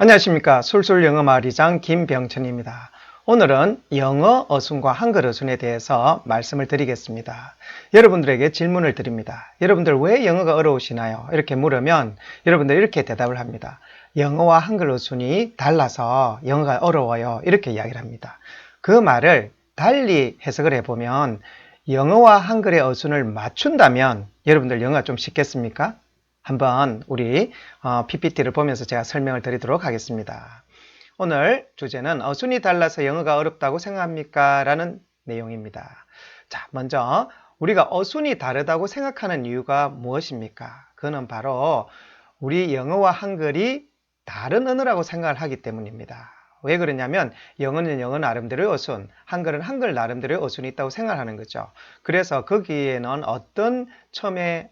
안녕하십니까. 술술 영어 마을이장 김병천입니다. 오늘은 영어 어순과 한글 어순에 대해서 말씀을 드리겠습니다. 여러분들에게 질문을 드립니다. 여러분들 왜 영어가 어려우시나요? 이렇게 물으면 여러분들 이렇게 대답을 합니다. 영어와 한글 어순이 달라서 영어가 어려워요. 이렇게 이야기를 합니다. 그 말을 달리 해석을 해보면 영어와 한글의 어순을 맞춘다면 여러분들 영어가 좀 쉽겠습니까? 한번 우리 PPT를 보면서 제가 설명을 드리도록 하겠습니다. 오늘 주제는 어순이 달라서 영어가 어렵다고 생각합니까? 라는 내용입니다. 자, 먼저 우리가 어순이 다르다고 생각하는 이유가 무엇입니까? 그거는 바로 우리 영어와 한글이 다른 언어라고 생각을 하기 때문입니다. 왜 그러냐면 영어는 영어 나름대로의 어순, 한글은 한글 나름대로의 어순이 있다고 생각하는 거죠. 그래서 거기에는 어떤 처음에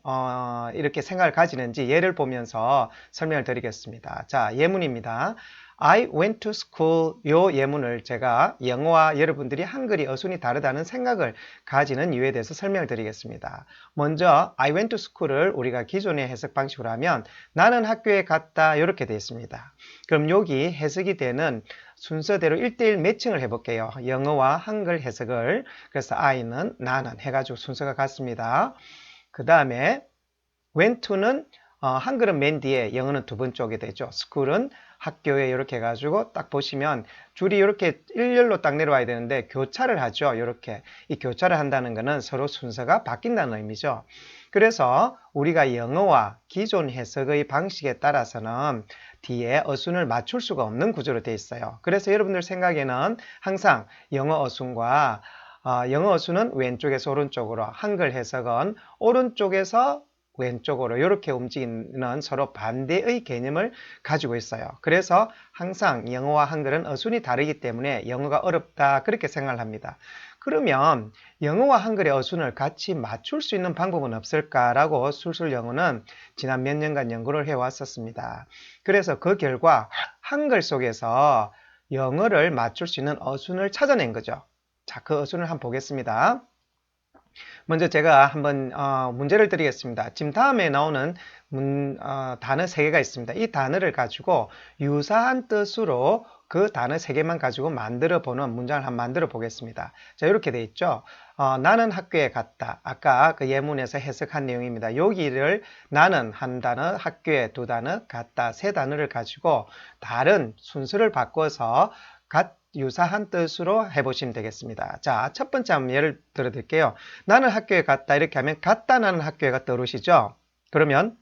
이렇게 생각을 가지는지 예를 보면서 설명을 드리겠습니다. 자, 예문입니다. I went to school. 요 예문을 제가 영어와 여러분들이 한글이 어순이 다르다는 생각을 가지는 이유에 대해서 설명을 드리겠습니다. 먼저 I went to school을 우리가 기존의 해석 방식으로 하면 나는 학교에 갔다 이렇게 되어 있습니다. 그럼 여기 해석이 되는 순서대로 1대1 매칭을 해볼게요. 영어와 한글 해석을. 그래서 I는 나는 해가지고 순서가 같습니다. 그 다음에 went to는 한글은 맨 뒤에 영어는 두 번째 오게 되죠. school은 학교에 이렇게 해가지고 딱 보시면 줄이 이렇게 일렬로 딱 내려와야 되는데 교차를 하죠. 이렇게 이 교차를 한다는 것은 서로 순서가 바뀐다는 의미죠. 그래서 우리가 영어와 기존 해석의 방식에 따라서는 뒤에 어순을 맞출 수가 없는 구조로 되어 있어요. 그래서 여러분들 생각에는 항상 영어 어순과 영어 어순은 왼쪽에서 오른쪽으로, 한글 해석은 오른쪽에서 왼쪽으로 이렇게 움직이는 서로 반대의 개념을 가지고 있어요. 그래서 항상 영어와 한글은 어순이 다르기 때문에 영어가 어렵다 그렇게 생각을 합니다. 그러면 영어와 한글의 어순을 같이 맞출 수 있는 방법은 없을까라고 술술영어는 지난 몇 년간 연구를 해왔었습니다. 그래서 그 결과 한글 속에서 영어를 맞출 수 있는 어순을 찾아낸 거죠. 자, 그 어순을 한번 보겠습니다. 먼저 제가 한번 문제를 드리겠습니다. 지금 다음에 나오는 단어 3개가 있습니다. 이 단어를 가지고 유사한 뜻으로 그 단어 3개만 가지고 만들어 보는 문장을 한번 만들어 보겠습니다. 자, 이렇게 돼 있죠. 나는 학교에 갔다. 아까 그 예문에서 해석한 내용입니다. 여기를 나는 한 단어, 학교에 두 단어, 갔다 세 단어를 가지고 다른 순서를 바꿔서 유사한 뜻으로 해보시면 되겠습니다. 자, 첫 번째 한번 예를 들어 드릴게요. 나는 학교에 갔다 이렇게 하면 갔다 나는 학교에가 떠오르시죠? 그러면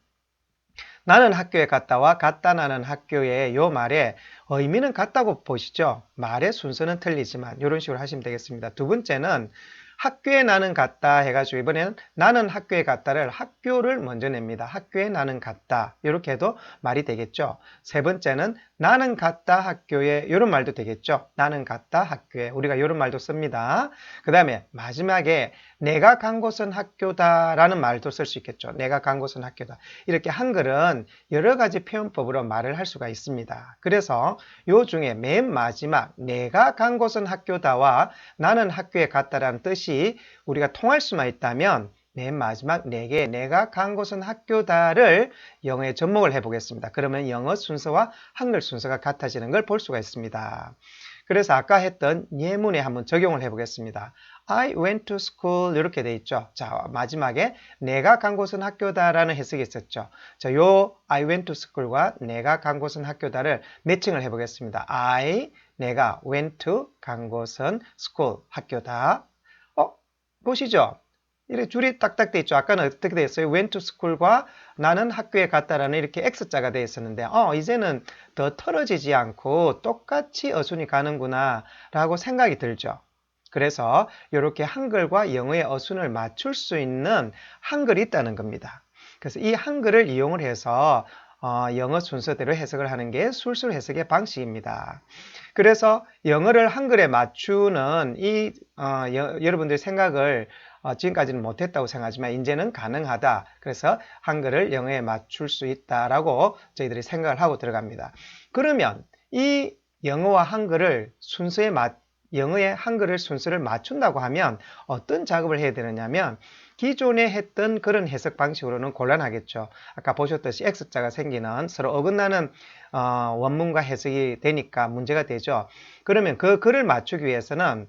나는 학교에 갔다와 갔다 나는 학교에 요 말의 의미는 같다고 보시죠? 말의 순서는 틀리지만 이런 식으로 하시면 되겠습니다. 두 번째는 학교에 나는 갔다 해가지고 이번에는 나는 학교에 갔다를 학교를 먼저 냅니다. 학교에 나는 갔다 이렇게 해도 말이 되겠죠. 세 번째는 나는 갔다 학교에 이런 말도 되겠죠. 나는 갔다 학교에 우리가 이런 말도 씁니다. 그 다음에 마지막에 내가 간 곳은 학교다 라는 말도 쓸 수 있겠죠. 내가 간 곳은 학교다. 이렇게 한글은 여러 가지 표현법으로 말을 할 수가 있습니다. 그래서 요 중에 맨 마지막 내가 간 곳은 학교다와 나는 학교에 갔다라는 뜻이 우리가 통할 수만 있다면 맨 마지막 내가 간 곳은 학교다를 영어에 접목을 해보겠습니다. 그러면 영어 순서와 한글 순서가 같아지는 걸 볼 수가 있습니다. 그래서 아까 했던 예문에 한번 적용을 해보겠습니다. I went to school 이렇게 돼 있죠. 자, 마지막에 내가 간 곳은 학교다라는 해석이 있었죠. 자, 요 I went to school과 내가 간 곳은 학교다를 매칭을 해보겠습니다. 내가 went to 간 곳은 school 학교다. 보시죠. 이렇게 줄이 딱딱 돼 있죠. 아까는 어떻게 돼 있어요? went to school과 나는 학교에 갔다라는 이렇게 X자가 돼 있었는데 이제는 더 털어지지 않고 똑같이 어순이 가는구나 라고 생각이 들죠. 그래서 이렇게 한글과 영어의 어순을 맞출 수 있는 한글이 있다는 겁니다. 그래서 이 한글을 이용을 해서 영어 순서대로 해석을 하는 게 술술 해석의 방식입니다. 그래서 영어를 한글에 맞추는 여러분들의 생각을 지금까지는 못했다고 생각하지만 이제는 가능하다. 그래서 한글을 영어에 맞출 수 있다라고 저희들이 생각을 하고 들어갑니다. 그러면 이 영어와 한글을 영어의 한글을 순서를 맞춘다고 하면 어떤 작업을 해야 되느냐면 기존에 했던 그런 해석 방식으로는 곤란하겠죠. 아까 보셨듯이 X자가 생기는 서로 어긋나는 원문과 해석이 되니까 문제가 되죠. 그러면 그 글을 맞추기 위해서는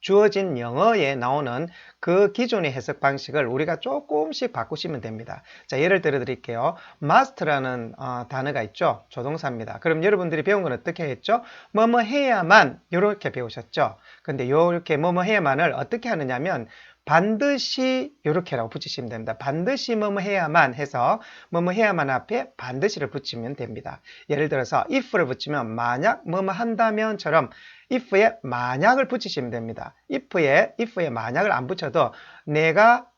주어진 영어에 나오는 그 기존의 해석 방식을 우리가 조금씩 바꾸시면 됩니다. 자, 예를 들어 드릴게요. must라는 단어가 있죠. 조동사입니다. 그럼 여러분들이 배운 건 어떻게 했죠? 뭐뭐 해야만 이렇게 배우셨죠. 근데 이렇게 뭐뭐 해야만을 어떻게 하느냐면 반드시 이렇게라고 붙이시면 됩니다. 반드시 뭐뭐 해야만 해서 뭐뭐 해야만 앞에 반드시를 붙이면 됩니다. 예를 들어서 if를 붙이면 만약 뭐뭐 한다면처럼 if에 만약을 붙이시면 됩니다. if에 만약을 안 붙여도 내가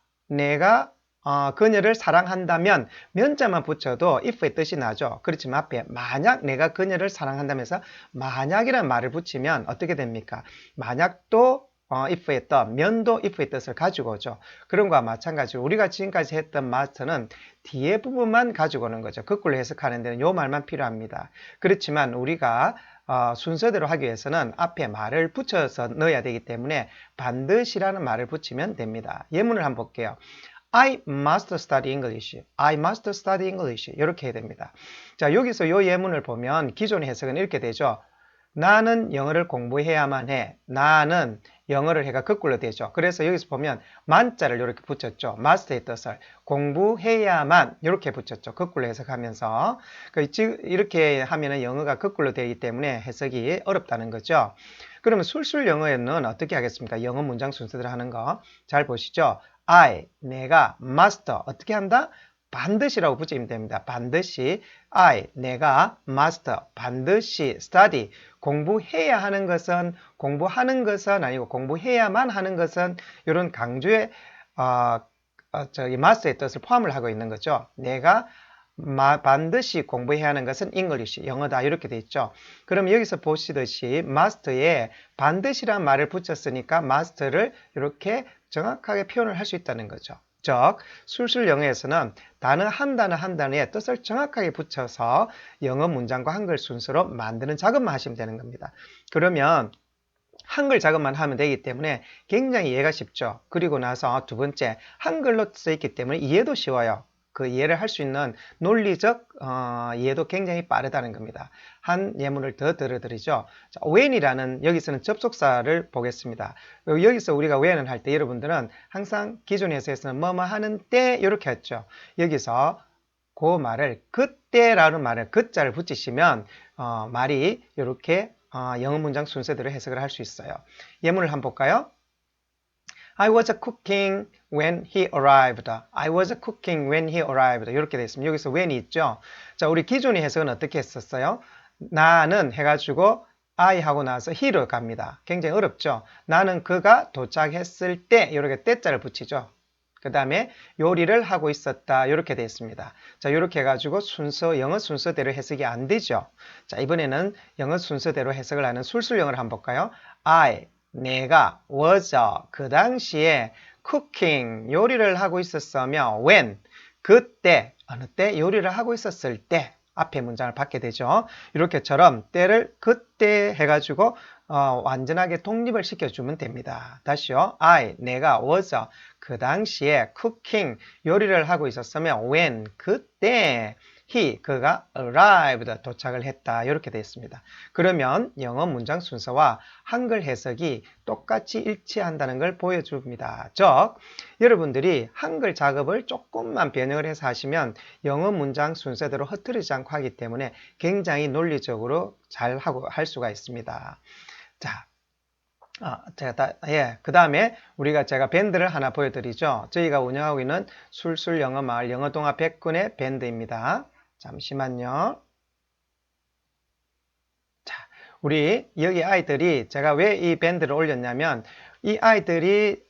그녀를 사랑한다면 면자만 붙여도 if의 뜻이 나죠. 그렇지만 앞에 만약 내가 그녀를 사랑한다면서 만약이라는 말을 붙이면 어떻게 됩니까? 만약도 if의 뜻, 면도 if의 뜻을 가지고 오죠. 그런 거와 마찬가지로 우리가 지금까지 했던 must는 뒤에 부분만 가지고 오는 거죠. 거꾸로 해석하는 데는 요 말만 필요합니다. 그렇지만 우리가 순서대로 하기 위해서는 앞에 말을 붙여서 넣어야 되기 때문에 반드시라는 말을 붙이면 됩니다. 예문을 한번 볼게요. I must study English. I must study English. 이렇게 해야 됩니다. 자, 여기서 이 예문을 보면 기존의 해석은 이렇게 되죠. 나는 영어를 공부해야만 해. 나는 영어를 해가 거꾸로 되죠. 그래서 여기서 보면 만자를 이렇게 붙였죠. must의 뜻을 공부해야만 이렇게 붙였죠. 거꾸로 해석하면서 이렇게 하면은 영어가 거꾸로 되기 때문에 해석이 어렵다는 거죠. 그러면 술술 영어에는 어떻게 하겠습니까? 영어 문장 순서대로 하는 거 잘 보시죠. I, 내가, must 어떻게 한다? 반드시라고 붙이면 됩니다. 반드시 I, 내가 must, 반드시 study, 공부해야 하는 것은 공부하는 것은 아니고 공부해야만 하는 것은 이런 강조의 must의 뜻을 포함을 하고 있는 거죠. 내가 반드시 공부해야 하는 것은 English, 영어다 이렇게 돼 있죠. 그럼 여기서 보시듯이 must에 반드시란 말을 붙였으니까 must를 이렇게 정확하게 표현을 할 수 있다는 거죠. 즉, 술술 영어에서는 단어 한 단어의 뜻을 정확하게 붙여서 영어 문장과 한글 순서로 만드는 작업만 하시면 되는 겁니다. 그러면 한글 작업만 하면 되기 때문에 굉장히 이해가 쉽죠. 그리고 나서 두 번째, 한글로 써 있기 때문에 이해도 쉬워요. 그 이해를 할 수 있는 논리적 이해도 굉장히 빠르다는 겁니다. 한 예문을 더 들어드리죠. 자, when이라는 여기서는 접속사를 보겠습니다. 여기서 우리가 when을 할 때 여러분들은 항상 기존 해석에서는 뭐뭐 하는 때 이렇게 했죠. 여기서 그 말을 그때라는 말을 그자를 붙이시면 말이 이렇게 영어 문장 순서대로 해석을 할 수 있어요. 예문을 한번 볼까요? I was cooking when he arrived. I was cooking when he arrived. 이렇게 되어 있습니다. 여기서 when이 있죠. 자, 우리 기존의 해석은 어떻게 했었어요? 나는 해가지고 I 하고 나서 he로 갑니다. 굉장히 어렵죠. 나는 그가 도착했을 때 이렇게 때자를 붙이죠. 그 다음에 요리를 하고 있었다. 이렇게 되어 있습니다. 자, 이렇게 해가지고 영어 순서대로 해석이 안 되죠. 자, 이번에는 영어 순서대로 해석을 하는 술술 영어를 한번 볼까요? 내가 was 그 당시에 cooking 요리를 하고 있었으며 when 그때 어느 때 요리를 하고 있었을 때 앞에 문장을 받게 되죠. 이렇게처럼 때를 그때 해가지고 완전하게 독립을 시켜주면 됩니다. 다시요. 내가 was 그 당시에 cooking 요리를 하고 있었으며 when 그때 그가 arrived 도착을 했다 이렇게 되어 있습니다. 그러면 영어 문장 순서와 한글 해석이 똑같이 일치한다는 걸 보여줍니다. 즉 여러분들이 한글 작업을 조금만 변형을 해서 하시면 영어 문장 순서대로 흐트리지 않고 하기 때문에 굉장히 논리적으로 잘 하고 할 수가 있습니다. 자, 그 다음에 제가 밴드를 하나 보여드리죠. 저희가 운영하고 있는 술술 영어 마을 영어 동화 100군의 밴드입니다. 잠시만요. 자, 우리 여기 아이들이 제가 왜 이 밴드를 올렸냐면 이 아이들이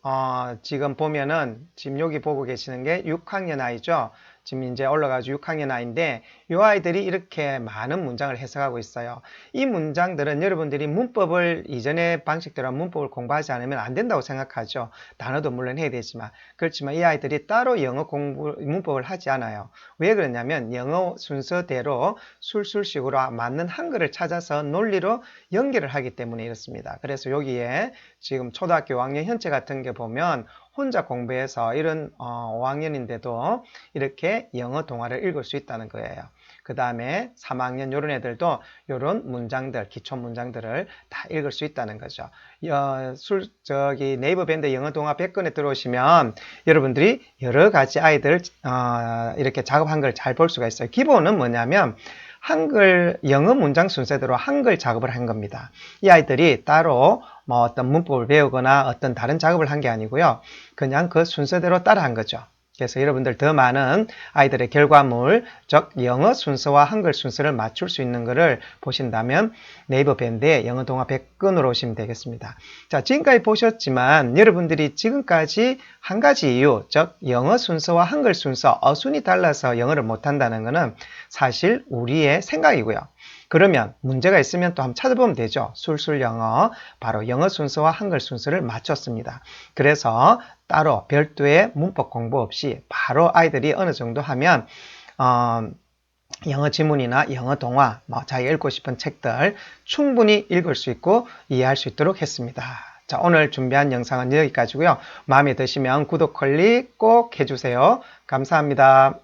지금 보면은 지금 여기 보고 계시는 게 6학년 아이죠. 지금 이제 올라가지고 6학년 아이인데 이 아이들이 이렇게 많은 문장을 해석하고 있어요. 이 문장들은 여러분들이 문법을 이전의 방식대로 문법을 공부하지 않으면 안 된다고 생각하죠. 단어도 물론 해야 되지만 그렇지만 이 아이들이 따로 영어 문법을 하지 않아요. 왜 그러냐면 영어 순서대로 술술식으로 맞는 한글을 찾아서 논리로 연결을 하기 때문에 이렇습니다. 그래서 여기에 지금 초등학교 5학년 현재 같은 게 보면 혼자 공부해서 이런 5학년인데도 이렇게 영어 동화를 읽을 수 있다는 거예요. 그 다음에 3학년 이런 애들도 이런 문장들, 기초 문장들을 다 읽을 수 있다는 거죠. 네이버 밴드 영어 동화 100권에 들어오시면 여러분들이 여러 가지 아이들 이렇게 작업한 걸 잘 볼 수가 있어요. 기본은 뭐냐면 한글, 영어 문장 순서대로 한글 작업을 한 겁니다. 이 아이들이 따로 뭐 어떤 문법을 배우거나 어떤 다른 작업을 한 게 아니고요. 그냥 그 순서대로 따라 한 거죠. 그래서 여러분들 더 많은 아이들의 결과물, 즉 영어 순서와 한글 순서를 맞출 수 있는 것을 보신다면 네이버 밴드에 영어 동화 100권으로 오시면 되겠습니다. 자, 지금까지 보셨지만 여러분들이 지금까지 한 가지 이유, 즉 영어 순서와 한글 순서, 어순이 달라서 영어를 못한다는 것은 사실 우리의 생각이고요. 그러면 문제가 있으면 또 한번 찾아보면 되죠. 술술 영어, 바로 영어 순서와 한글 순서를 맞췄습니다. 그래서 따로 별도의 문법 공부 없이 바로 아이들이 어느 정도 하면 영어 지문이나 영어 동화, 자기가 읽고 싶은 책들 충분히 읽을 수 있고 이해할 수 있도록 했습니다. 자, 오늘 준비한 영상은 여기까지고요. 마음에 드시면 구독 클릭 꼭 해주세요. 감사합니다.